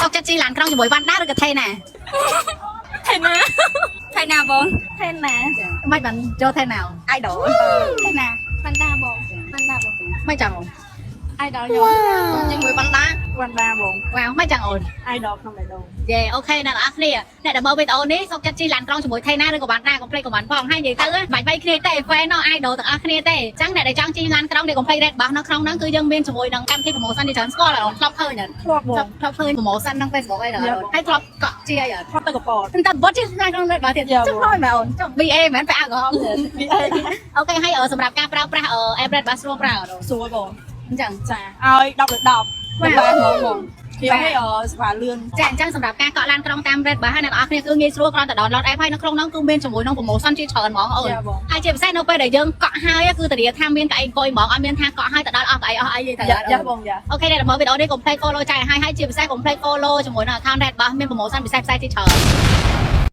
សកចិត្តជីឡានក្រុងជាមួយវ៉ាន់ដាឬក៏ថេណា ថៃណាថៃណាបងថៃណា មិនបានចូលថេណា អាយដល ថេណា វ៉ាន់ដាបងវ៉ាន់ដាបង មិនចាំអូន អាយដលខ្ញុំជាមួយវ៉ាន់ដាវ៉ាន់ដាបង វ៉ាវមិនចាំអូន អាយដលក្នុងបេះដូង យេអូខេអ្នកនរគ្នាអ្នកដែលមើលវីដេអូនេះសកចិត្តជីឡានក្រុងជាមួយថេណាឬក៏វ៉ាន់ដាកុំភ្លេចខមមិនផងហើយនិយាយទៅបាច់បីគ្នាទេ fan ណោះ idol ទាំងអស់គ្នាទេអញ្ចឹងអ្នកដែលចង់ជីឡានក្រុងដែលកុំភ្លេច red របស់នៅក្នុងហ្នឹងគឺយើងមានជាមួយនឹងកម្មវិធី promotion ជាច្រើនស្គាល់អូនធ្លាប់ឃើញអត់ ធ្លាប់បង ធ្លាប់ឃើញ promotion ក្នុង Facebook អីដល់ហើយធ្លាប់កក់ជាអីអត់ ធ្លាប់ទៅកពត តែបត់ជាថ្ងៃក្នុង red របស់ទៀតចុះហើយមែនអូនចុះ BA មែនតែអាល់កុហុល អូខេហើយសម្រាប់ការប្រើប្រាស់ app red របស់ស្រួលប្រើអត់ សួរបង អញ្ចឹង ចាឲ្យ10ទៅ10បាទបងគេឲ្យស្វាលឿន ចាអញ្ចឹងសម្រាប់ការកក់ឡានក្រុងតាម red របស់ហើយអ្នកនរគ្នាគឺងាយស្រួលគ្រាន់តែ download app ហើយនៅក្នុងហ្នឹងគឺមានជាមួយនឹង promotion ជាច្រើនហ្មងអូនហើយជាពិសេសនៅពេលដែលយើងកក់ហើយគឺធានាថាមានកៅអីអង្គុយហ្មងអត់មានថាកក់ហើយទៅដល់អស់កៅអីអស់អីទេទៅ យ៉ាបងយ៉ា អូខេអ្នកដែលមើលវីដេអូនេះកុំភ្លេច follow ចែកឲ្យហើយជាពិសេសកុំភ្លេច follow ជាមួយនៅ account red របស់មាន promotion ពិសេសៗជាច្រើន